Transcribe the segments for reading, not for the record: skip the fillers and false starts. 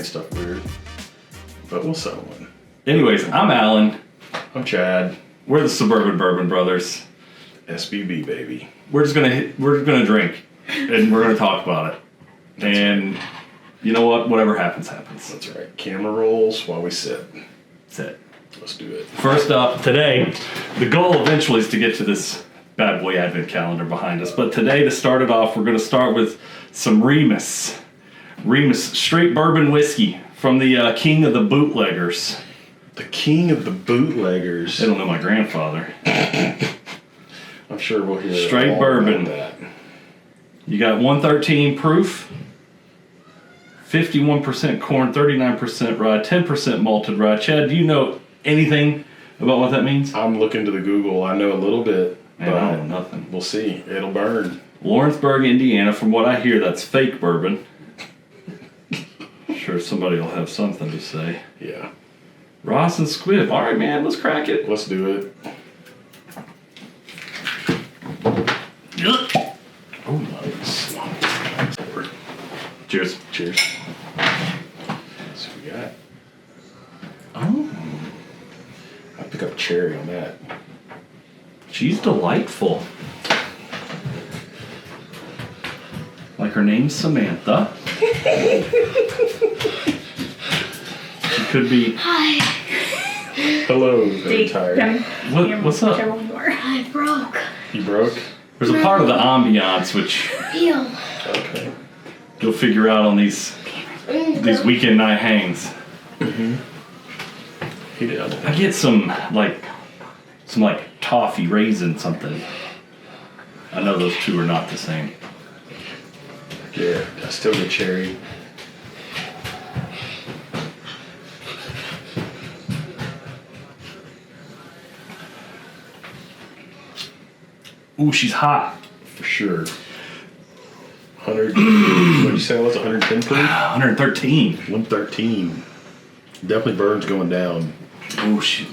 stuff weird. But we'll settle one. Anyways, I'm Alan. I'm Chad. We're the Suburban Bourbon Brothers. SBB, baby. We're gonna drink, and we're gonna talk about it. And you know what? Whatever happens, happens. That's right. Camera rolls while we sit. That's it. Let's do it. First up, today, the goal eventually is to get to this bad boy Advent calendar behind us. But today, to start it off, we're going to start with some Remus. Remus straight bourbon whiskey from the king of the bootleggers. The king of the bootleggers. They don't know my grandfather. I'm sure we'll hear straight all bourbon. about that. You got 113 proof, 51% corn, 39% rye, 10% malted rye. Chad, do you know anything about what that means? I'm looking to the Google. I know a little bit. Man, I know nothing. We'll see. It'll burn. Lawrenceburg, Indiana. From what I hear, that's fake bourbon. Sure, somebody will have something to say. Yeah. Ross and Squibb. All right, man, let's crack it. Let's do it. Oh, nice. Cheers. Cheers. Let's see what we got. Oh, I pick up cherry on that. she's delightful. Like her name's Samantha. She could be. Hi. Hello, very tired. What's up? I broke. You broke? There's a part of the ambiance which Heel. Okay. you'll figure out on these weekend night hangs. He did. I get some toffee raisin something. I know those two are not the same. Yeah, I still get cherry. Ooh, she's hot. For sure. 100. What did you say it was? 110 proof? 113. 113. Definitely burns going down. Ooh, she.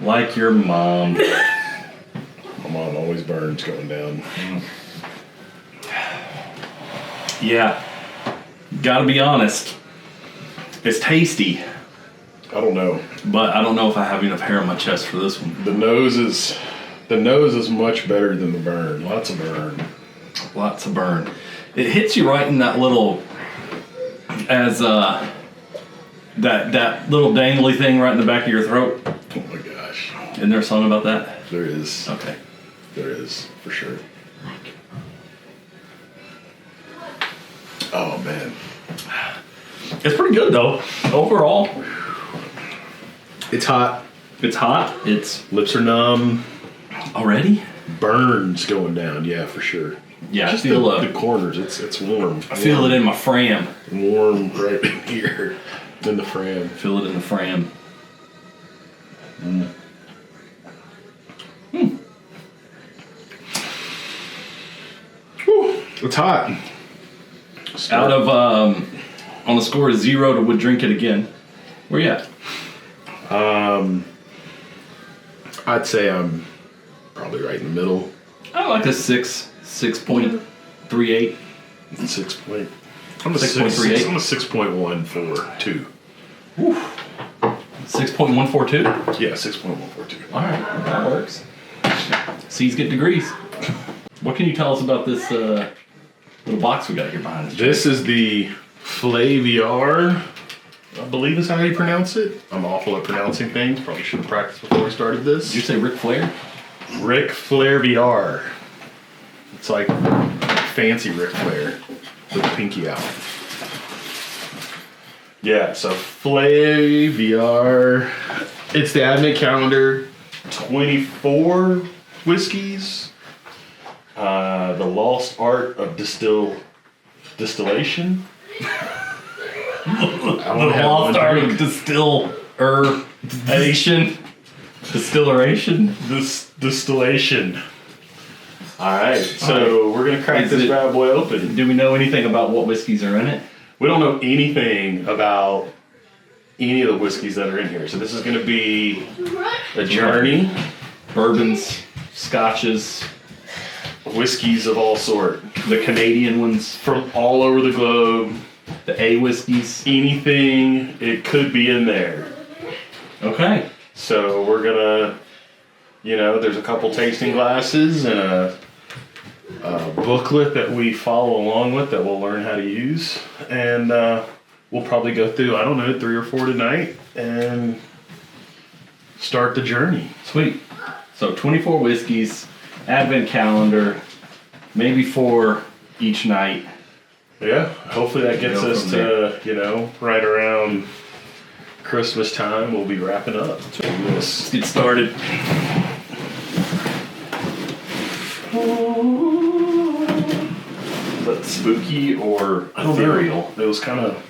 Like your mom. My mom always burns going down. Yeah. Gotta be honest. It's tasty, I don't know. but I don't know if I have enough hair on my chest for this one. The nose is much better than the burn. Lots of burn. Lots of burn. It hits you right in that little, as that little dangly thing right in the back of your throat. Oh my gosh. Isn't there a song about that? There is. Okay. There is, for sure. Oh man. It's pretty good though. Overall, It's hot. it's hot. It's Lips are numb. already. Burns going down. Yeah, for sure. Yeah, Just I feel the corners. It's warm. I feel it in my fram. Warm right in here in the fram. Feel it in the fram. Whew, it's hot. Out of on a score of 0 to would drink it again. Where you at? I'd say I'm probably right in the middle. I like a 6.38. 6 point. I'm a 6.38. I'm a 6.142. 6.142. Yeah, 6.142. All right, that works. C's get degrees. What can you tell us about this little box we got here behind us? This is the Flaviar, I believe is how you pronounce it. I'm awful at pronouncing things. Probably should have practiced before we started this. Did you say Ric Flair? Ric Flaviar. It's like fancy Ric Flair with the pinky out. Yeah, so Flaviar. It's the Advent Calendar. 24 whiskeys. The Lost Art of Distillation. The lost art of distillation. Distillation. Alright, so we're going to crack this bad boy open. Do we know anything about what whiskeys are in it? We don't know anything about any of the whiskeys that are in here. So this is going to be a journey. Bourbons, scotches, Whiskeys of all sort. the Canadian ones. From all over the globe. the A whiskeys. Anything, it could be in there. Okay. So we're gonna, there's a couple tasting glasses and a booklet that we follow along with that we'll learn how to use. And we'll probably go through, 3 or 4 tonight and start the journey. Sweet. So 24 whiskeys, Advent calendar, maybe 4 each night. Yeah, hopefully that gets us to, right around Christmas time, we'll be wrapping up. Let's get started. Is that spooky or ethereal? It was kind of,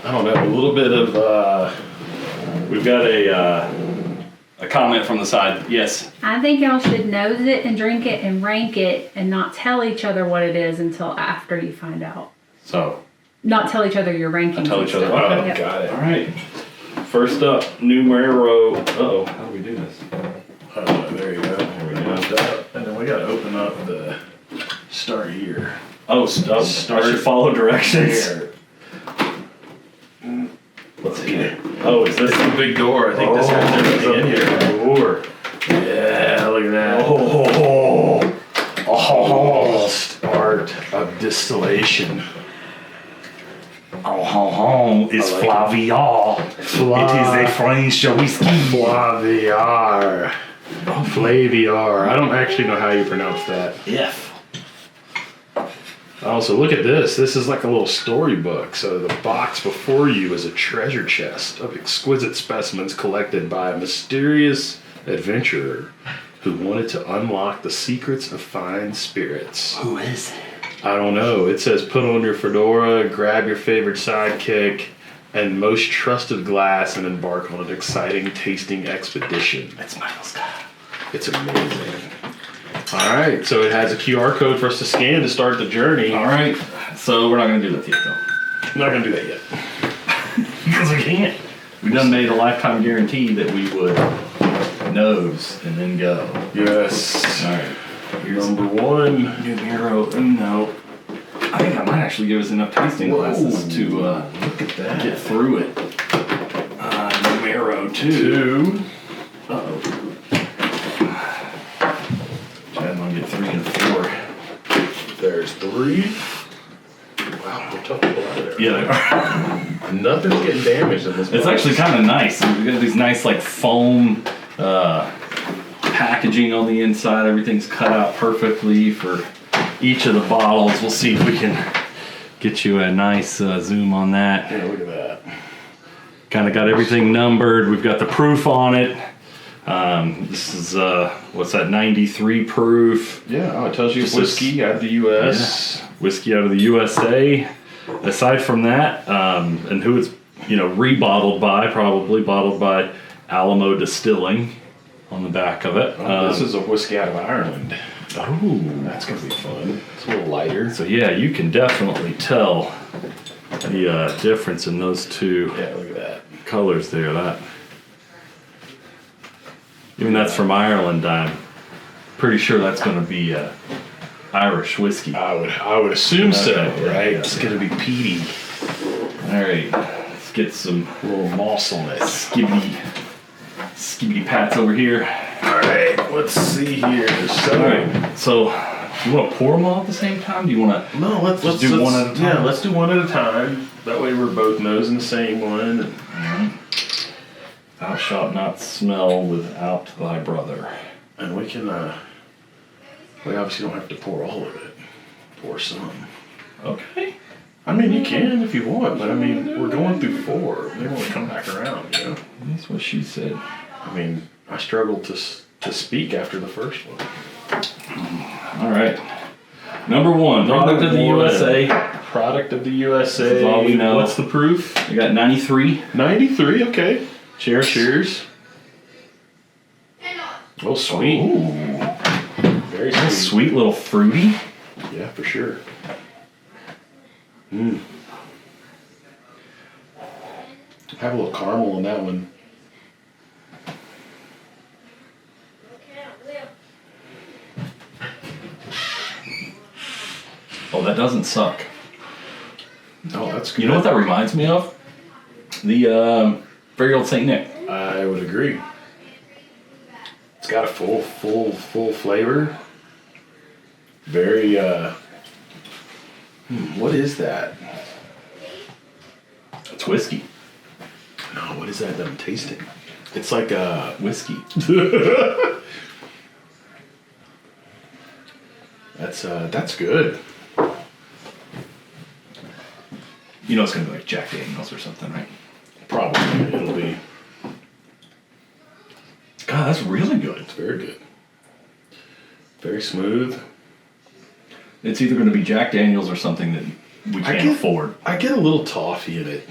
a little bit of, We've got a comment from the side. Yes. I think y'all should nose it and drink it and rank it and not tell each other what it is until after you find out. So. Not tell each other your rankings. Tell each other. okay, Yep. got it. All right. First up, numero. Uh-oh. How do we do this? There you go. Here we go. And then we got to open up the start here. Oh, start. I should follow directions. Here. Let's see it. Oh, is this The big door. I think this has everything in here. door? Yeah, look at that. Oh. Start of distillation. It's Flaviar. It is a French whiskey. Flaviar. Flaviar. I don't actually know how you pronounce that. F. Also, look at this. This is like a little storybook. So the box before you is a treasure chest of exquisite specimens collected by a mysterious adventurer who wanted to unlock the secrets of fine spirits. Who is it? I don't know. It says put on your fedora, grab your favorite sidekick, and most trusted glass and embark on an exciting tasting expedition. It's Michael Scott. It's amazing. All right, so it has a QR code for us to scan to start the journey. All right. So we're not going to do that yet, though. I'm not going to do that yet. Because we can't. We done made a lifetime guarantee that we would nose and then go. Yes. All right. Here's Number 1. numero uno. I think I might actually give us enough tasting glasses to Look at that. get through it. Numero 2. 2. Uh-oh. Chad, I'm going to get 3 and 4. There's 3. Wow, we're tough to pull out of there. Yeah, they are. Nothing's getting damaged in this box. It's actually kind of nice. We've got these nice like foam packaging on the inside. Everything's cut out perfectly for each of the bottles. We'll see if we can get you a nice zoom on that. Yeah, look at that. Kind of got everything numbered. We've got the proof on it. This is what's that? 93 proof. Yeah, it tells you it's whiskey out of the U.S. Yeah. Whiskey out of the USA. Aside from that, and who it's rebottled by, probably bottled by Alamo Distilling on the back of it. This is a whiskey out of Ireland. Oh, That's gonna be fun. It's a little lighter. so yeah, you can definitely tell the difference in those two Yeah, look at that. colors there. That even that's from Ireland. I'm pretty sure that's going to be Irish whiskey. I would assume so, Okay, yeah, right? yeah. It's gonna be peaty, All right, let's get some little moss on it. skibbity pats over here. All right, let's see here. So, All right, so you want to pour them all at the same time? Do you want to? no, let's do one at a time? Yeah, let's do one at a time. That way we're both nosing the same one. Thou shalt not smell without thy brother. And we can, we obviously don't have to pour all of it. Pour some. Okay. I mean, you can if you want, but I mean, we're going through 4. Maybe we'll come back around, That's what she said. I mean, I struggled to speak after the first one. All right. Number 1, product of the USA. Product of the USA. This is all we know. What's the proof? I got 93. 93, okay. Cheers. Cheers. Oh, sweet. Ooh, Very that's sweet. sweet little fruity. Yeah, for sure. Have a little caramel in that one. Oh, that doesn't suck. Oh, that's good. You know what that reminds me of? The very old Saint Nick. I would agree. It's got a full flavor. Very, what is that? It's whiskey. No, what is that I'm tasting? It's like a Whiskey. That's good. You know it's gonna be like Jack Daniels or something, right? Probably it'll be. God, that's really good. It's very good. Very smooth. It's either gonna be Jack Daniels or something that we can't afford. I get a little toffee in it.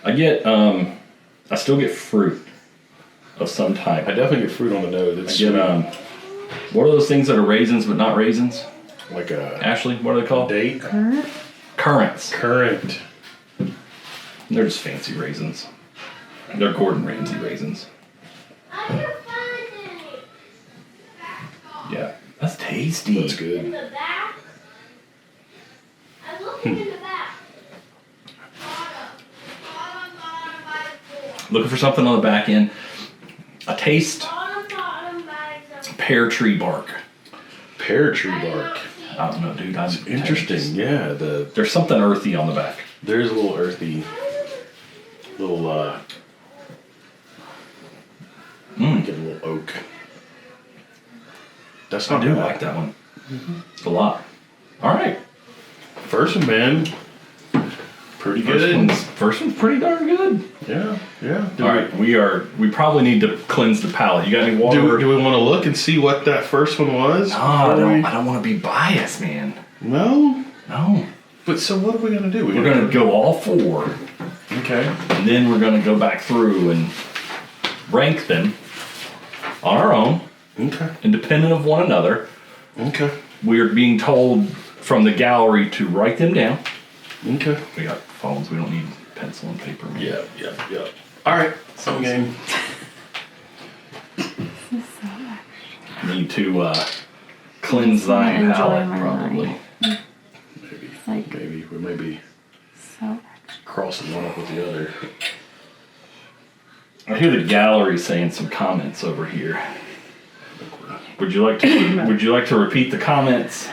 I still get fruit of some type. I definitely get fruit on the nose. It's I get, what are those things that are raisins but not raisins? like a Ashley, what are they called? date. Currants. Currant. They're just fancy raisins. They're Gordon Ramsay raisins. Yeah, that's tasty. That's good. In the back. I'm looking in the back. Looking for something on the back end. A taste pear tree bark. Pear tree bark. I don't know, dude. Interesting. Yeah, There's something earthy on the back. there's a little earthy, little get a little oak. That's not I do bad. like that one. A lot. All right. First one, man. Pretty good. First one's pretty darn good. Yeah. All right, we probably need to cleanse the palate. You got any water? Do we want to look and see what that first one was? No, I don't want to be biased, man. No. No. But so what are we gonna do? We're gonna go all four, Okay. and then we're gonna go back through and rank them on our own, Okay. independent of one another. Okay. We are being told from the gallery to write them down. Okay. We got phones. We don't need pencil and paper. Yeah. All right. Some game. Need to cleanse thine Enjoy palate, my probably. night. Maybe. Maybe we may be So crossing one up with the other. I hear the gallery saying some comments over here. Would you like to repeat the comments?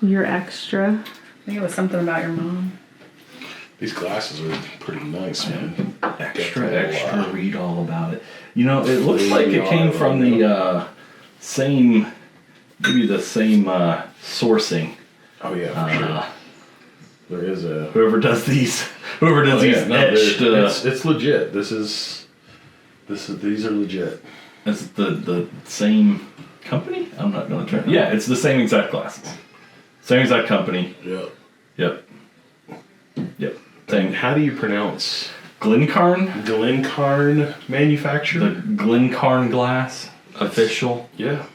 you're extra. I think it was something about your mom. These glasses are pretty nice, man. Extra. Read all about it. You know, it looks like it came from the same, maybe the same sourcing. Oh yeah, for sure. There is a Whoever does these etched. it's legit. These are legit. It's the same company. I'm not gonna try. Yeah, it's the same exact glasses. Same exact company. Yep. Yep. And how do you pronounce Glencairn? Glencairn manufacturer? The Glencairn glass official. Yeah.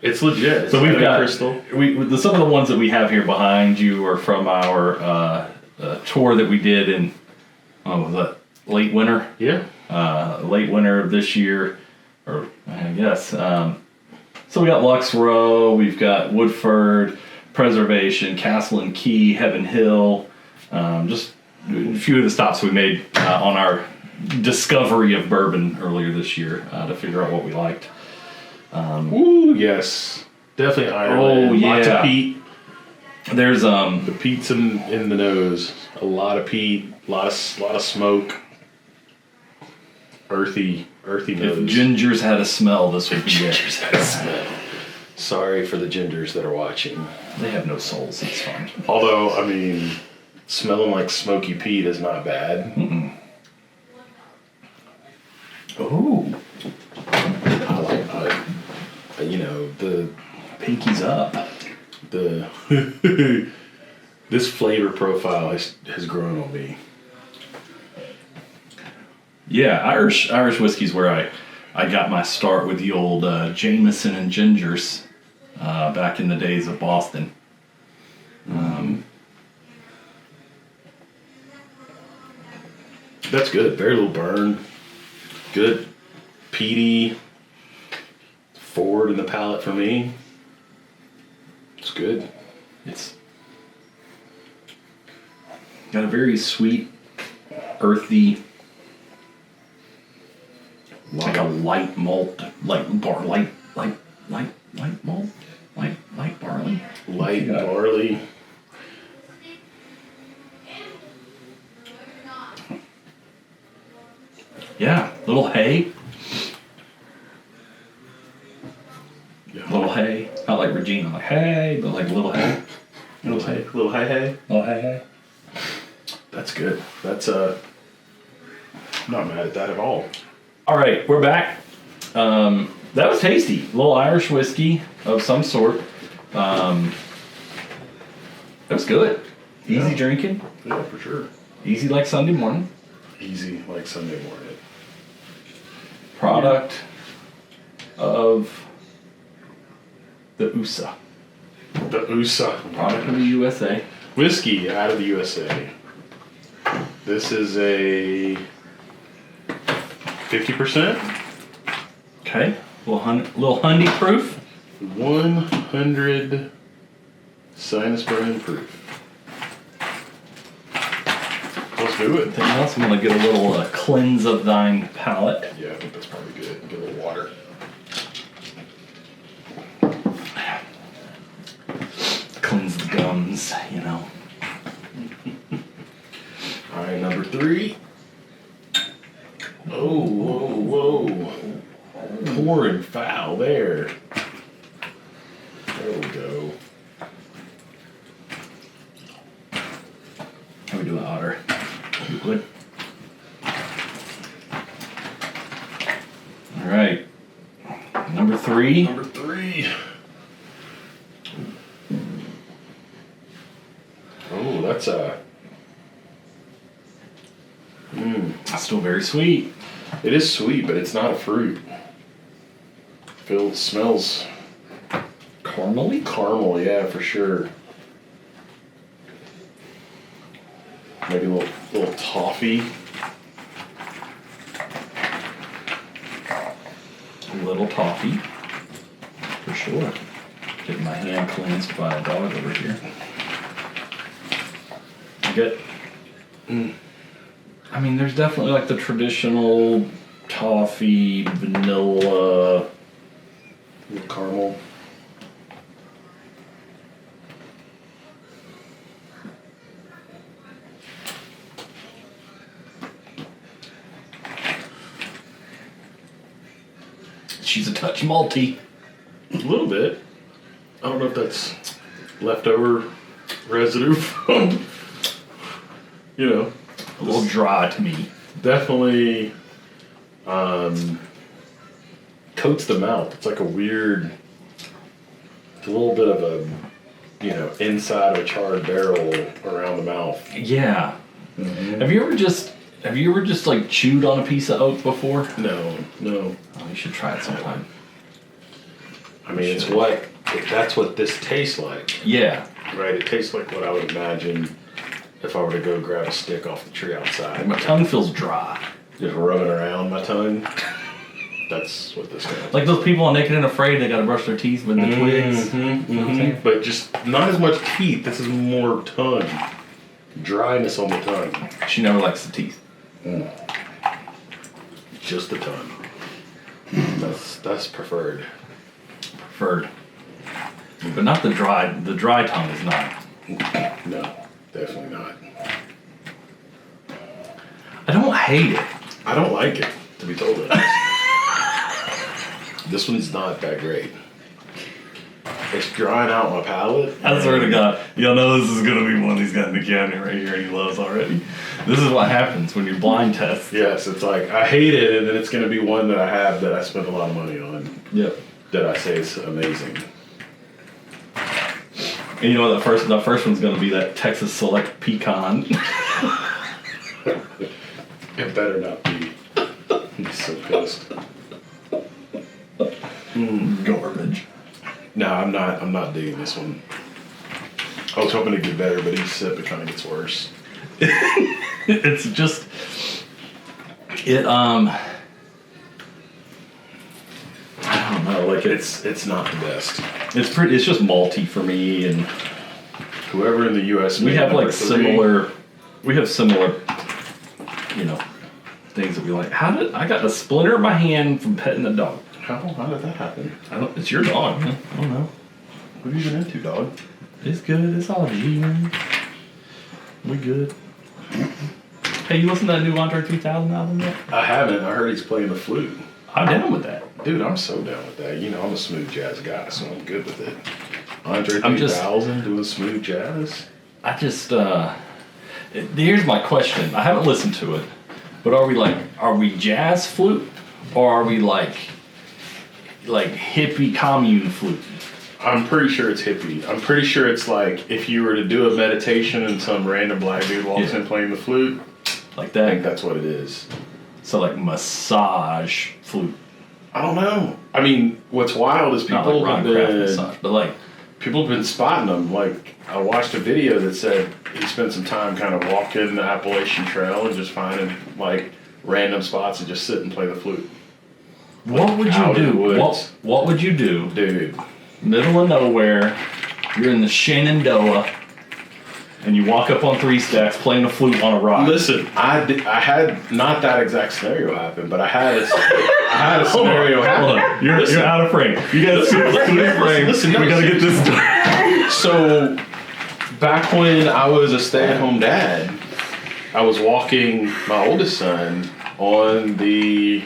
It's legit. It's So we've got crystal. Some of the ones that we have here behind you are from our tour that we did in late winter. Yeah. Late winter of this year, or I guess. So we got Lux Row, we've got Woodford, Preservation, Castle and Key, Heaven Hill. Just a few of the stops we made on our discovery of bourbon earlier this year to figure out what we liked. Ooh, yes. Definitely Ireland. Oh, yeah. Lots of peat. There's The peat's in the nose. A lot of peat. A lot of smoke. Earthy if nose. gingers had a smell, this would be it. Gingers had a smell. Sorry for the gingers that are watching. They have no souls. It's fine. Although, I mean, smelling like smoky peat is not bad. Oh, I like, the pinkies up. this flavor profile has grown on me. Yeah, Irish whiskey's where I got my start with the old Jameson and gingers back in the days of Boston. That's good. Very little burn. Good. Peaty. Forward in the palate for me. It's good. It's Got a very sweet, earthy, like a light malt, light malt, light barley. Light barley. Yeah, little hay. Yeah. Little hay. Not like Regina, like hay, but like little hay. Little hay. Little hay. Little hay. That's good. That's I'm not mad at that at all. All right, we're back. That was tasty. A little Irish whiskey of some sort. That was good. Easy drinking. Yeah, for sure. Easy like Sunday morning. Easy like Sunday morning. Product of the USA. The USA. Product of the USA. Whiskey out of the USA. This is a 50%. Okay. Little honey proof. 100 sinus burning proof. Let's do it. Anything else? I'm gonna get a little cleanse of thine palate. Yeah, I think that's probably good. Get a little water. Cleanse the gums, you know. All right, number 3. Oh, whoa. Pouring foul there. There we go. How we doing, Otter? You good? All right. Number 3. Number 3. Oh, that's a. Still very sweet. It is sweet, but it's not a fruit. Smells Caramely? caramel, yeah, for sure. Maybe a little toffee. A little toffee. For sure. Getting my hand cleansed by a dog over here. You get. I mean, there's definitely like the traditional toffee, vanilla. Little caramel. She's a touch malty. A little bit. I don't know if that's leftover residue from, A little dry to me. definitely coats the mouth. It's like a weird, it's a little bit of a, inside of a charred barrel around the mouth. Yeah. Have you ever just like chewed on a piece of oak before? No. Oh, you should try it sometime. I mean, that's what this tastes like, Yeah. right? It tastes like what I would imagine if I were to go grab a stick off the tree outside. My tongue feels dry. Just rubbing around my tongue. That's what this does. Like those people on Naked and Afraid, they gotta brush their teeth with the twigs. You know what I'm saying? But just not as much teeth. This is more tongue. Dryness on the tongue. She never likes the teeth. Just the tongue. That's preferred. Preferred. But not the dry. The dry tongue is not. No, definitely not. I don't hate it. I don't like it, to be totally honest. This one's not that great. It's drying out my palate. I swear to God, y'all know this is gonna be one he's got in the cabinet right here and he loves already. This is what happens when you blind test. Yes, it's like I hate it, and then it's going to be one that I have that I spent a lot of money on. Yep. That I say is amazing. And you know what the first one's gonna be that Texas Select Pecan. It better not be. I'm so pissed. Garbage. No, I'm not digging this one. I was hoping to get better, but each sip it kind of gets worse. It's just I don't know, like It's not the best. it's just malty for me, and Whoever in the U.S. we made have number like 3, similar we have similar, things that we like. I got a splinter in my hand from petting a dog. How did that happen? It's your dog, man. I don't know. What have you been into, dog? It's good. It's all G, man. We good. Hey, you listen to that new Andre 3000 album yet? I haven't. I heard he's playing the flute. I'm down with that. Dude, I'm so down with that. You know, I'm a smooth jazz guy, so I'm good with it. Andre I'm just- 3000 doing smooth jazz? I just, here's my question. I haven't listened to it, but are we jazz flute, or are we like hippie commune flute? I'm pretty sure it's hippie. I'm pretty sure it's like if you were to do a meditation and some random black dude walks in playing the flute, Like I think that? that's what it is. So like massage flute. I don't know. I mean, what's wild is Not people like have Ron Kraft been massage, but like, people have been spotting them. Like, I watched a video that said he spent some time kind of walking the Appalachian Trail and just finding like random spots and just sit and play the flute. what would you out in the do? woods. What would you do? Dude, Middle of nowhere, you're in the Shenandoah, and you walk up on 3 stacks playing the flute on a rock. listen, I had not that exact scenario happen, but I had a scenario Hold happen. on. You're out of frame. You gotta scoot to the frame. Listen, no, we gotta get this done. So, back when I was a stay-at-home dad, I was walking my oldest son on the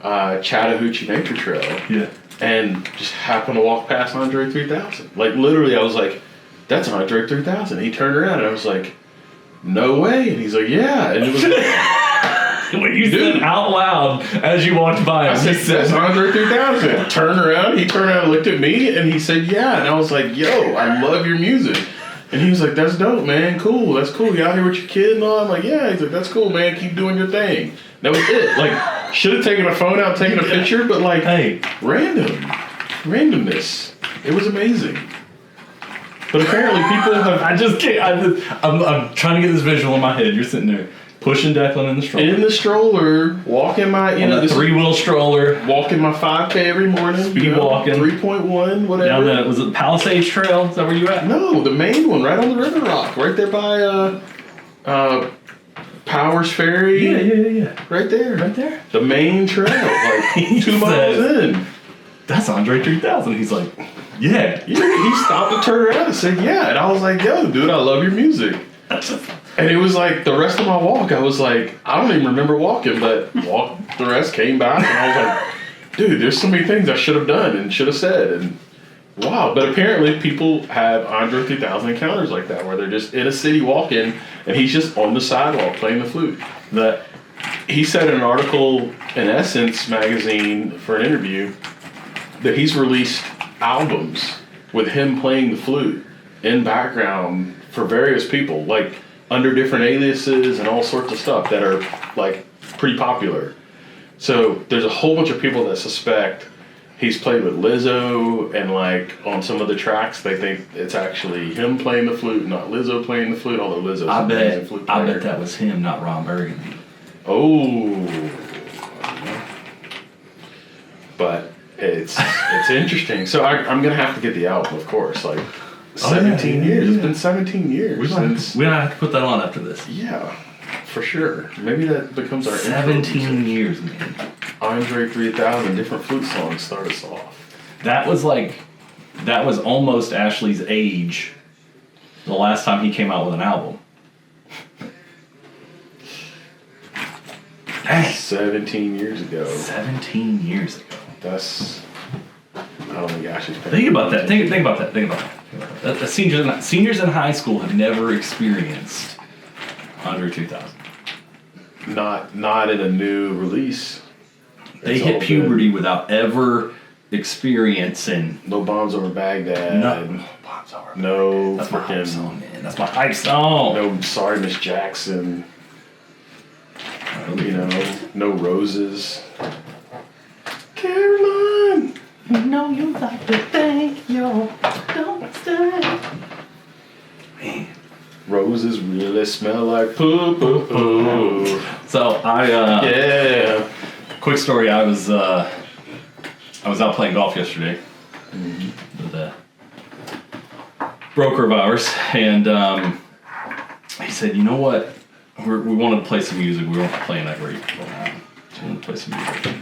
Chattahoochee Nature Trail. Yeah. And just happened to walk past Andre 3000. Like, literally, I was like, that's Andre 3000. He turned around and I was like, no way. And he's like, yeah. And it was When you said out loud as you walked by him, I said, that's Andre 3000. Turned around, he turned around and looked at me and he said, yeah. And I was like, yo, I love your music. And he was like, that's dope, man. Cool. That's cool. You out here with your kid and all? I'm like, yeah. He's like, that's cool, man. Keep doing your thing. That was it. Like, should have taken a phone out, taken a picture, but like, hey, randomness. It was amazing. But apparently people have I just can't. I'm trying to get this visual in my head. You're sitting there pushing Declan in the stroller. in the stroller, walking my, on the 3-wheel stroller. walking my 5K every morning. Speed walking. 3.1, whatever. Down the, was it Palisades Trail? Is that where you at? No, the main one, right on the River Rock, right there by Powers Ferry. Yeah. Right there. Right there. The main trail, like He 2 miles said- in. That's Andre 3000. He's like, yeah. Yeah, he stopped and turned around and said, yeah. And I was like, yo, dude, I love your music. And it was like the rest of my walk, I was like, I don't even remember walking, but walked the rest, came back, and I was like, dude, there's so many things I should have done and should have said. And wow. But apparently people have Andre 3000 encounters like that, where they're just in a city walking, and he's just on the sidewalk playing the flute. That he said in an article in Essence magazine for an interview that he's released albums with him playing the flute in background for various people, like under different aliases and all sorts of stuff that are like pretty popular. So there's a whole bunch of people that suspect he's played with Lizzo, and like on some of the tracks they think it's actually him playing the flute, not Lizzo playing the flute, although Lizzo's an amazing flute player. I bet that was him, not Ron Burgundy. Oh. But it's interesting. So I'm gonna have to get the album, of course. Like 17 years. It's been 17 years We since. might have to put that on after this. Yeah, for sure. Maybe that becomes our intro 17 music. years, man. Andre 3000, different flute songs start us off. That was almost Ashley's age the last time he came out with an album. Dang. 17 years ago. 17 years ago. That's. I don't think Ashley's paying Think about that. attention. Think about that. The seniors in high school have never experienced Andre 2000. Not in a new release. They It's hit all puberty without ever experiencing. No Bombs Over Baghdad. No. No That's my hype freaking. song, man. That's my hype song. No Sorry Miss Jackson. You know, no Roses. Caroline! You know you like to thank your don't stay. Man. Roses really smell like poo poo poo. So Yeah. quick story. I was out playing golf yesterday with a broker of ours, and he said, you know what? We wanted to play some music. We weren't playing that great. So we wanted to play some music.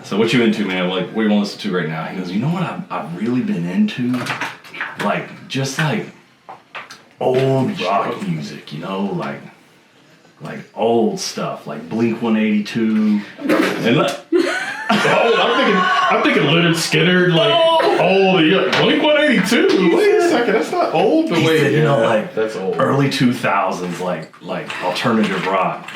So what you into, man? Like, what do you want to listen to right now? He goes, you know what I've really been into? Like, just like old rock music, you know? Like old stuff, like Blink 182. And I'm thinking Leonard Skinner, like old. Blink 182. Wait a second, that's not old. But he wait, said, you know, like that's old. Early 2000s, like alternative rock.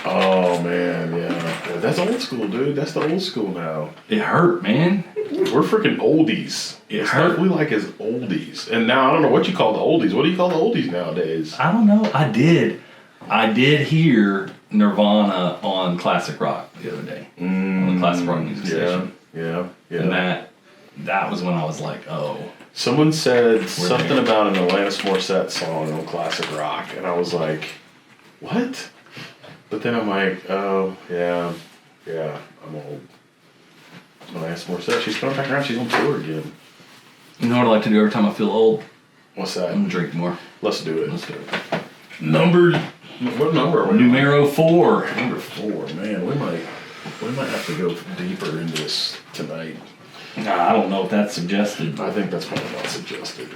Oh man, yeah, that's old school, dude. That's the old school now. It hurt, man. We're freaking oldies. It the hurt. stuff we like is oldies. And now I don't know what you call the oldies. What do you call the oldies nowadays? I don't know. I did hear Nirvana on classic rock the other day. On the classic rock music station. Yeah. And that was when I was like, oh. Someone said something about an Alanis Morissette song on classic rock, and I was like, what? But then I'm like, oh, yeah, I'm old. Alanis Morissette, she's coming back around, she's on tour again. You know what I like to do every time I feel old? What's that? I'm gonna drink more. Let's do it. Let's do it. What number are we on? Numero 4. Number 4, man, we might have to go deeper into this tonight. Nah, I don't know if that's suggested. I think that's probably not suggested.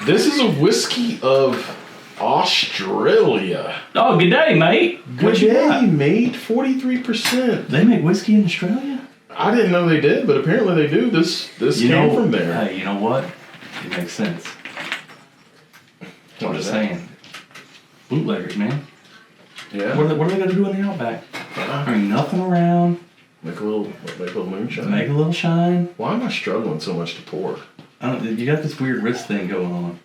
This is a whiskey of Australia. Oh, good day, mate. Good day, mate. 43%. They make whiskey in Australia? I didn't know they did, but apparently they do. This came from there. Hey, you know what? It makes sense. I'm just saying. Bootleggers, man. Yeah. What are they going to do in the Outback? Bring nothing around. Make a little moonshine. Make a little shine. Why am I struggling so much to pour? You got this weird wrist thing going on.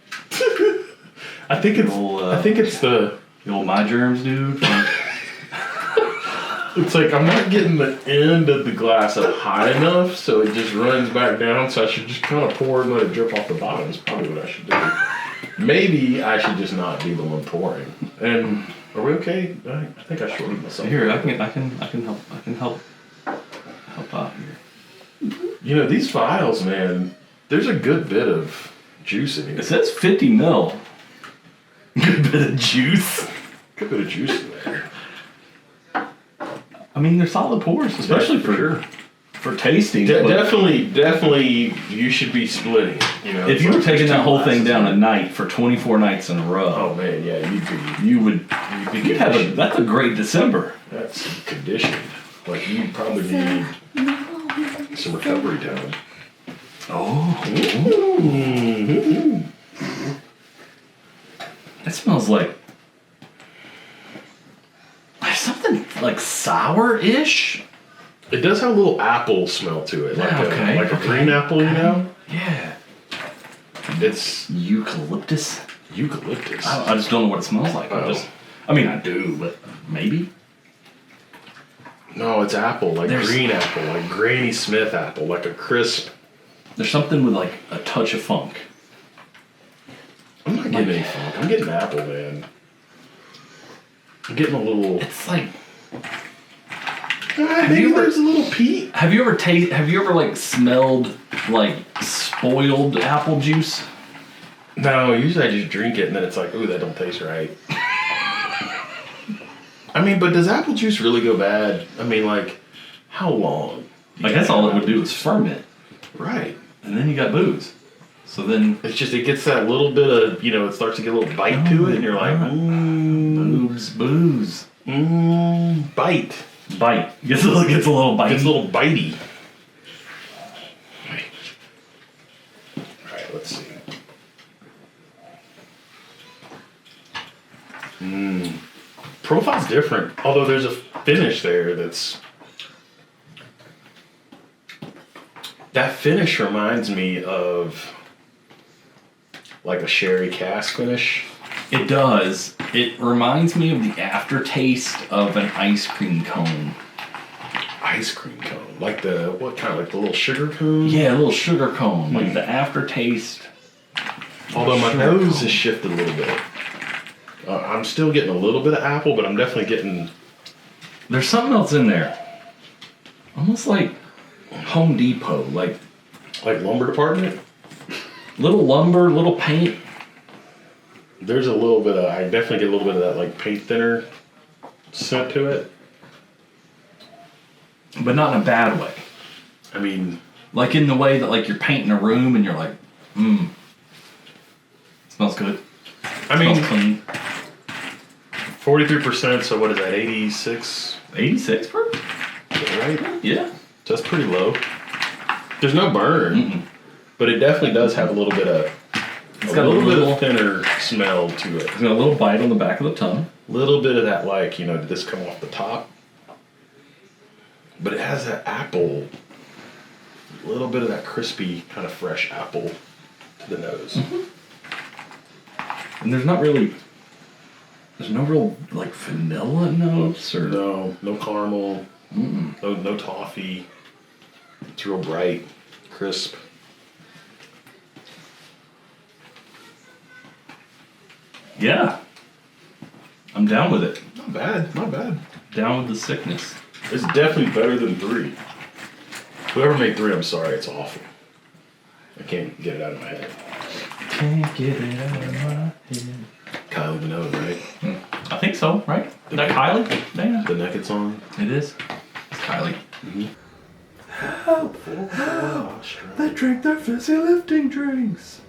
I think it's the old My Germs dude. It's like I'm not getting the end of the glass up high enough, so it just runs back down. So I should just kind of pour and let it drip off the bottom. Is probably what I should do. Maybe I should just not be the one pouring. And are we okay? I think I shortened myself. Here, I can help out here. You know, these vials, man, there's a good bit of juice in here. It says 50 mil. Good bit of juice. Good bit of juice in there. I mean, they're solid pours, especially for tasting. Definitely, you should be splitting. You know, if you were taking that whole thing down a night for 24 nights in a row. Oh man, yeah, you'd have that's a great December. That's conditioned. Like you probably need some recovery time. Oh. Mm-hmm. That smells like something like sour-ish. It does have a little apple smell to it, like a green apple, you know? Yeah. It's eucalyptus. I just don't know what it smells like. I mean, I do, but maybe. No, it's apple, green apple, like Granny Smith apple, like a crisp. There's something with like a touch of funk. I'm not getting any funk. I'm getting apple, man. I'm getting a little. It's like. There's a little peat. Have you ever like smelled like spoiled apple juice? No, usually I just drink it and then it's like, ooh, that don't taste right. I mean, but does apple juice really go bad? I mean, like, how long? Like that's all it would do is ferment. Right. And then you got booze. So then it's just it gets that little bit of it starts to get a little bite to it, and you're like, booze, bite. Gets a little bitey. Gets a little bitey. All right, let's see. Profile's different, although there's a finish there that finish reminds me of like a sherry cask finish. It does. It reminds me of the aftertaste of an ice cream cone. Ice cream cone? Like the little sugar cone? Yeah, a little sugar cone. Like the aftertaste. Although my nose is shifted a little bit. I'm still getting a little bit of apple, but I'm definitely getting... There's something else in there. Almost like Home Depot. Like lumber department? Little lumber, little paint. There's a little bit of, I definitely get a little bit of that like paint thinner scent to it. But not in a bad way. I mean, Like in the way that like you're painting a room and you're like, smells good. I Smells mean, clean. 43%, so what is that, 86? 86 proof? Is that right? Yeah. That's pretty low. There's no burn, but it definitely does have a little bit of, It's a got little a bit little, of thinner smell to it. it's got a little bite on the back of the tongue. A little bit of that, like, you know, did this come off the top? But it has that apple, a little bit of that crispy, kind of fresh apple to the nose. And there's no real like vanilla notes or No caramel, no toffee. It's real bright, crisp. Yeah. I'm down with it. Not bad, not bad. Down with the sickness. It's definitely better than 3. Whoever made 3, I'm sorry, it's awful. I can't get it out of my head. Can't get it out of my head. Kylie Minogue, right? I think so, right? Is that Kylie? Yeah. The Naked song. It is. It's Kylie. They drink their fizzy lifting drinks.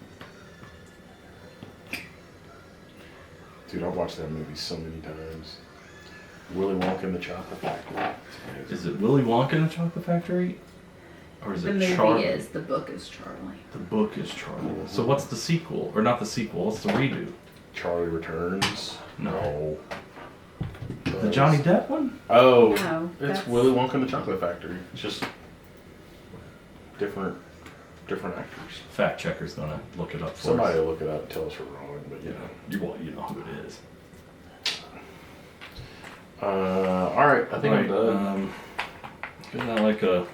Dude, I've watched that movie so many times. Willy Wonka and the Chocolate Factory. Is it Willy Wonka and the Chocolate Factory? Or is The it movie Charlie? is, the book is Charlie. The book is Charlie. So what's the sequel? Or not the sequel, what's the redo? Charlie Returns. No. The Johnny Depp one? Oh, No, it's that's- Willy Wonka and the Chocolate Factory. It's just different actors. Fact checker's gonna look it up for Somebody us. will look it up and tell us we're wrong, but you know. You know who it is. All right, I think I'm done. Isn't that like a...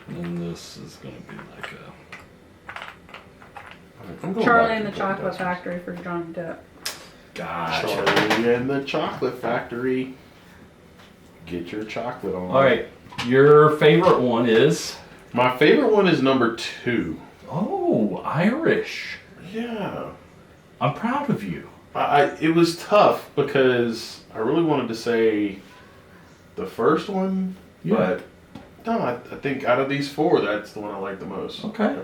And then this is gonna be like a... I'm going Charlie back and to the Chocolate Blood Dust. Factory for Johnny Depp. Gotcha. Charlie and the Chocolate Factory. Get your chocolate on. All right, your favorite one is... My favorite one is number 2. Oh, Irish. Yeah. I'm proud of you. It was tough because I really wanted to say the first one, but no, I think out of these 4, that's the one I like the most. Okay.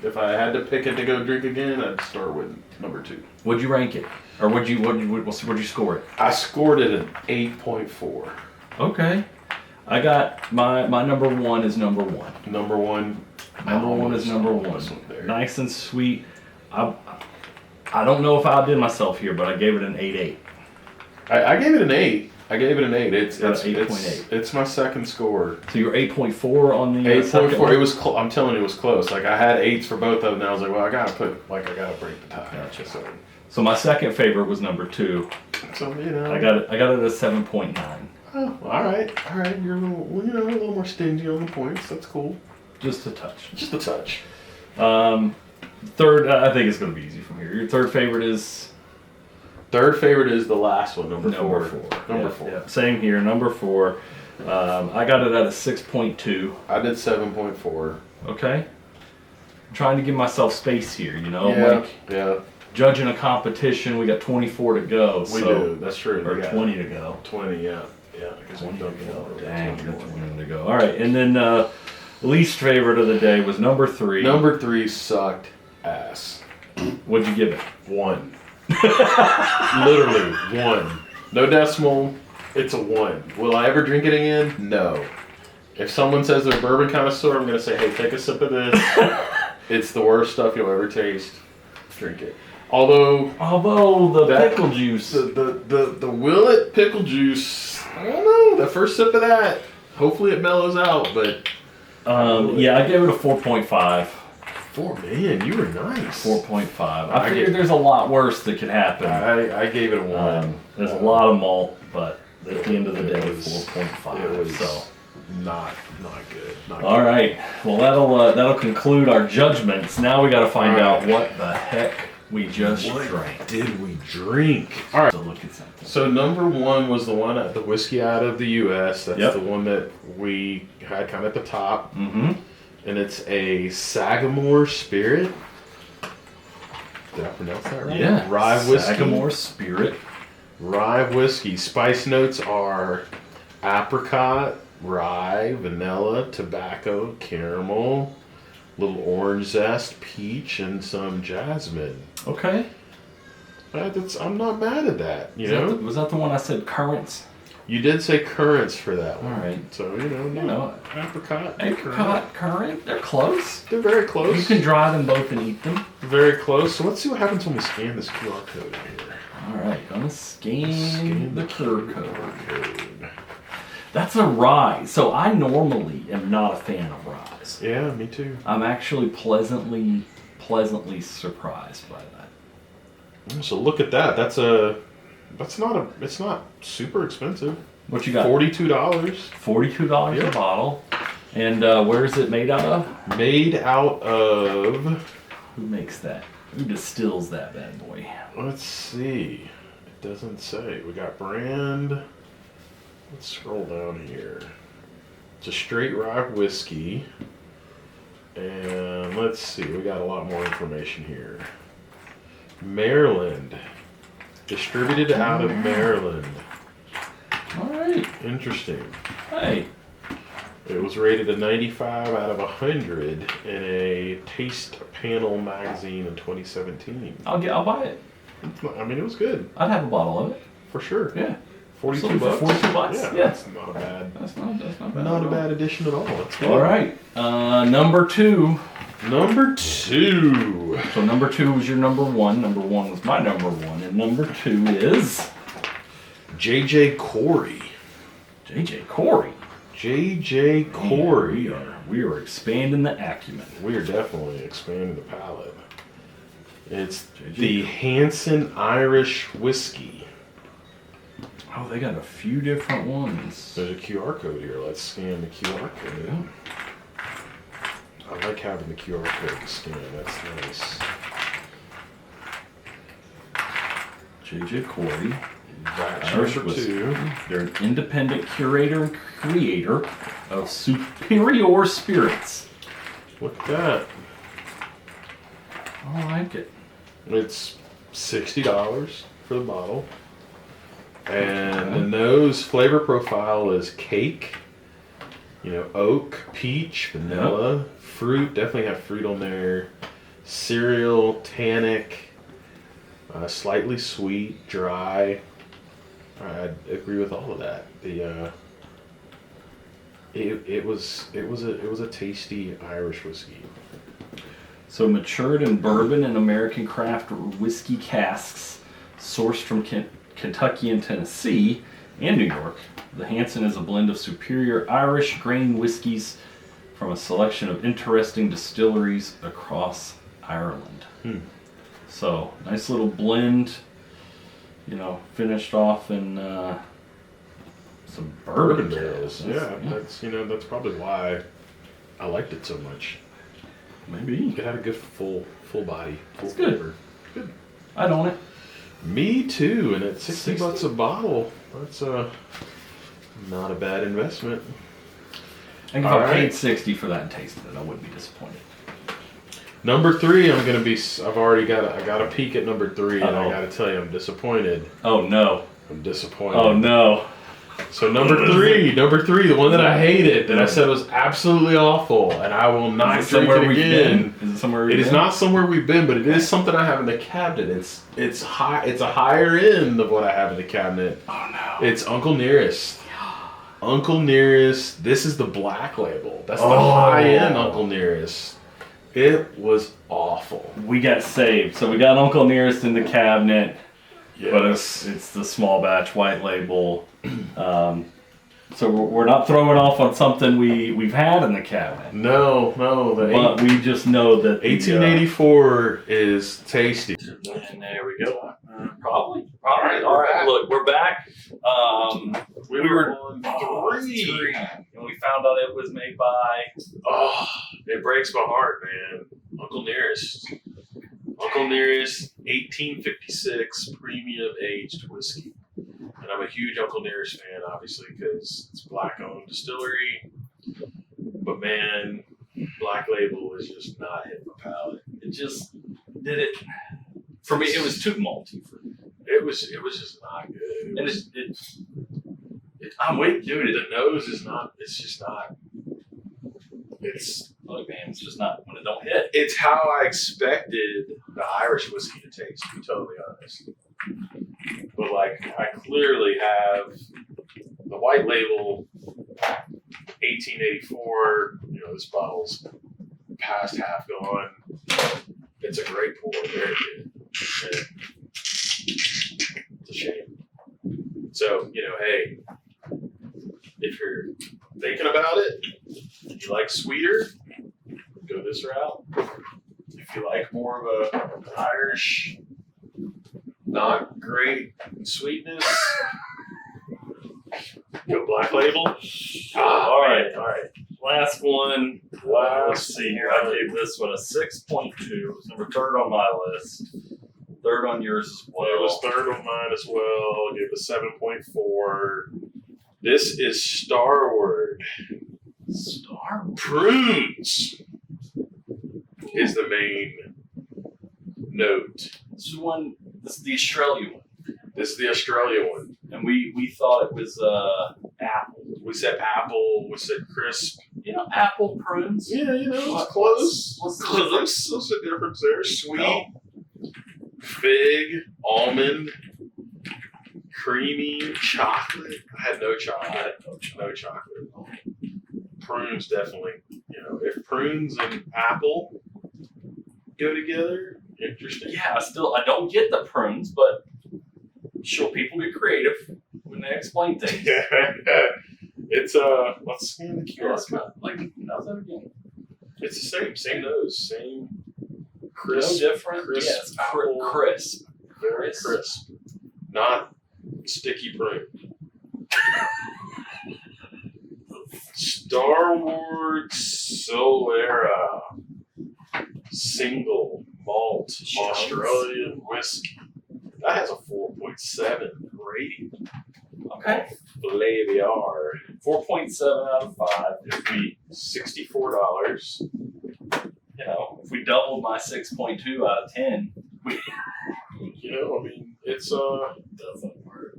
If I had to pick it to go drink again, I'd start with number 2. What'd you rank it? Or what'd you score it? I scored it an 8.4. Okay. I got my number 1 is number 1. Number 1. Number 1 is number 1. This one there. Nice and sweet. I don't know if I outdid myself here, but I gave it an 8.8. I gave it an 8. It's Got an 8.8. It's my second score. So you're 8.4 on the 8.4. one? It was. I'm telling you, it was close. Like I had 8s for both of them. And I was like, well, I gotta break the tie. Gotcha. So So my second favorite was number 2. you know. I got it at a 7.9. Oh, all right. You're a little more stingy on the points. That's cool. Just a touch. Just a touch. Third, I think it's going to be easy from here. Your third favorite is? Third favorite is the last one, number 4. Number Yeah, 4. yeah. Same here, number 4. I got it at a 6.2. I did 7.4. Okay. I'm trying to give myself space here, you know? Yeah. Judging a competition, we got 24 to go. We so, do. That's true. Or We got 20 to go. 20. Yeah. Because 20 we've to done go. 4. Dang, we got 20 to go. All right, and then least favorite of the day was number 3. Number 3 sucked ass. What'd you give it? 1. Literally 1. No decimal. It's a 1. Will I ever drink it again? No. If someone says they're a bourbon connoisseur, I'm gonna say, hey, take a sip of this. It's the worst stuff you'll ever taste. Drink it. Although the pickle juice. the Willet pickle juice, I don't know. The first sip of that, hopefully it mellows out, but Yeah, I gave it a 4.5. 4, man, you were nice. 4.5. I figured there's a lot worse that could happen. I gave it a 1. There's a lot of malt, but at the end of the day, It was 4.5. So, not good. Not all good. right. Well, that'll conclude our judgments. Now we got to find out what the heck we just drank. Did we drink? All right. So look at something. So number 1 was the one the whiskey out of the U.S. That's Yep. the one that we had kind of at the top. Mm-hmm. And it's a Sagamore Spirit. Did I pronounce that right? Yeah. Rye whiskey. Sagamore Spirit. Rye whiskey. Spice notes are apricot, rye, vanilla, tobacco, caramel, little orange zest, peach, and some jasmine. Okay. I'm not mad at that. You know, Was that the one I said currants? you did say currants for that one. All right. So apricot, Currant. They're close. They're very close. You can dry them both and eat them. Very close. So let's see what happens when we scan this QR code in here. All right. Gonna scan the QR code. Code. That's a rye. So I normally am not a fan of ryes. Yeah, me too. I'm actually pleasantly surprised by that. So look at that. It's not super expensive. What you got? $42. $42 Yeah. a bottle. And where is it made out of? Made out of. Who makes that? Who distills that bad boy? Let's see. It doesn't say. We got brand. Let's scroll down here. It's a straight rye whiskey. And let's see. We got a lot more information here. Maryland. Distributed out of Maryland. All right. Interesting. Hey. It was rated a 95 out of 100 in a Taste Panel magazine in 2017. I'll buy it. I mean, it was good. I'd have a bottle of it. For sure. Yeah. 42 So for bucks. 42 bucks? Yeah. Yeah. That's not a bad. That's not bad. Not at a all. bad addition at all. That's good. All right. Number 2. Number 2. So number 2 was your number 1. Number 1 was my number 1. And number 2 is JJ Corey. JJ Corey. JJ Corey. We are expanding the acumen. We are definitely expanding the palate. It's JJ. the Hanson Irish Whiskey. Oh, they got a few different ones. There's a QR code here. Let's scan the QR code. Yeah. I like having the QR code to scan. That's nice. JJ Corey. That's Irish number whiskey. 2. They're an independent curator and creator of superior spirits. Look at that. I like it. It's $60 for the bottle. And the nose flavor profile is cake, oak, peach, vanilla, fruit. Definitely have fruit on there. Cereal, tannic, slightly sweet, dry. I agree with all of that. It was a tasty Irish whiskey. So matured in bourbon and American craft whiskey casks, sourced from Kentucky and Tennessee and New York. The Hanson is a blend of superior Irish grain whiskeys from a selection of interesting distilleries across Ireland. So nice little blend, finished off in some bourbon barrels. Yeah, that's probably why I liked it so much. Maybe. It had a good full body, full It's good. flavor. Good. I'd own it. Me too, and at 60 $60 bucks a bottle, that's not a bad investment. I think if I paid $60 for that and tasted it, I wouldn't be disappointed. Number 3, I got a peek at number 3, and I gotta tell you, I'm disappointed. Oh no. I'm disappointed. Oh no. So number 3, the one that I hated, that I said was absolutely awful, and I will not drink it again. Is it somewhere It is not somewhere we've been, but it is something I have in the cabinet. It's high. It's a higher end of what I have in the cabinet. Oh no. It's Uncle Nearest. Uncle Nearest. This is the black label. That's the high end Uncle Nearest. It was awful. We got saved. So we got Uncle Nearest in the cabinet, but Yes. it's the small batch white label. So we're not throwing off on something we've had in the cabinet. No. But we just know that 1884 is tasty. And there we go. Probably. All right. Look, we're back. We were on 3. and we found out it was made by. Oh, it breaks my heart, man. Uncle Nearest. Uncle Nearest, 1856 premium aged whiskey. And I'm a huge Uncle Nearest fan, obviously, because it's black-owned distillery. But man, Black Label is just not hitting my palate. It just did it. For me, it was too malty for me. It was just not good. I'm with you. Dude, the nose is not. It's just not. It's Look, man, it's just not when it don't hit. it's how I expected the Irish whiskey to taste. To be totally honest, but like I clearly have the white label, 1884. You know, this bottle's past half gone. It's a great pour, very good. And it's a shame. So, you know, hey, if you're thinking about it, you like sweeter, go this route. If you like more of a Irish, not great sweetness, go black label. All right. Last one. Let's see here. I gave this one a 6.2. It was number 3rd on my list. 3rd on yours as well. It was 3rd on mine as well. I gave it a 7.4. This is Starward. Prunes is the main note. This is the Australian one. This is the Australia one. And we thought it was apple. We said apple. We said crisp. You know, apple prunes. Yeah, you know, it's close. What's the Close. What's the difference there? Sweet, No. fig, almond, creamy, chocolate. I had no chocolate. No chocolate. Prunes definitely. You know, if prunes and apple go together, interesting. Yeah, I don't get the prunes, but sure, people get creative when they explain things. It's let's scan the QR code. Like, how's that again? It's the same nose, same crisp, No different. crisp, Yes, apple, crisp. very crisp, not sticky prune. Starward Solera single malt Australian whiskey. That has a 4.7 rating. Okay. Flaviar. 4.7 out of 5. If we $64. You know, if we doubled my 6.2 out of 10, You know, I mean, it's doesn't work.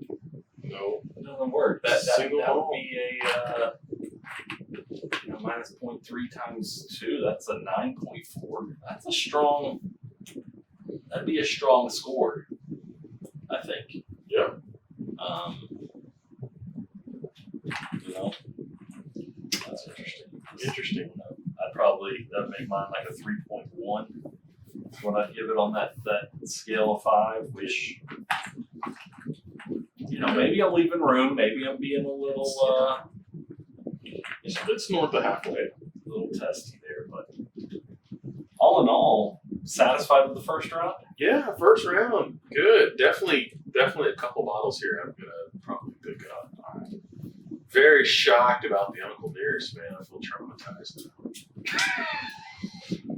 no. It doesn't work. That Single would malt. be a minus 0.3 times 2. That's a 9.4. That's a strong. That'd be a strong score, I think. Yeah. You know, that's interesting. Interesting. That'd make mine like a 3.1. What I'd give it on that scale of 5, which, you know, maybe I'm leaving room, maybe I'm being a little, It's north of halfway. a little testy there, but all in all, satisfied with the first round? Yeah, first round. Good. Definitely a couple bottles here I'm gonna probably pick up. All right. Very shocked about the Uncle Nearest, man. I feel traumatized now.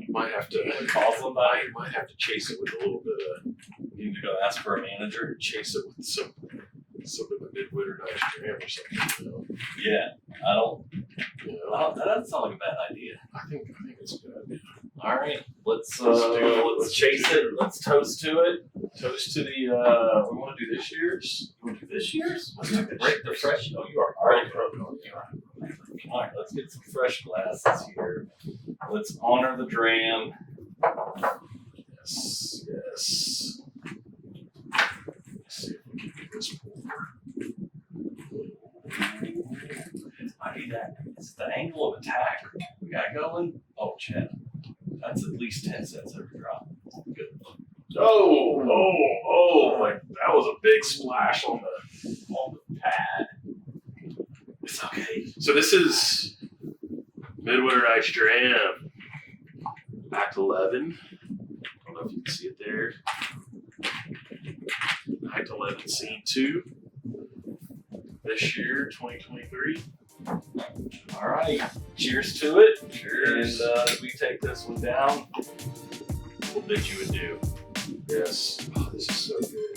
Might have to might have to chase it with a little bit of You need to go ask for a manager. chase it with some of the midwinter nice jam or something. You know? Yeah, You know? that doesn't sound like a bad idea. I think it's a good idea. All right, let's Let's do it. let's Let's chase do it. Let's toast to it. Toast to the we want to do this year's. You want to do this year's? Let's do this Break the year's. fresh. Oh, you are already broken. All right, let's get some fresh glasses here. Let's honor the dram. Yes. Let's see if we can do this pour. I need that. It's the angle of attack we got going. Oh, Chad, that's at least 10 cents every drop. Good. Like that was a big splash on the pad. It's okay. So this is Midwinter Night's Dram, Act 11. I don't know if you can see it there. Act 11, Scene 2. This year, 2023. All right. Cheers to it. Cheers. And as we take this one down, we'll bid you adieu. Yes. Oh, this is so good.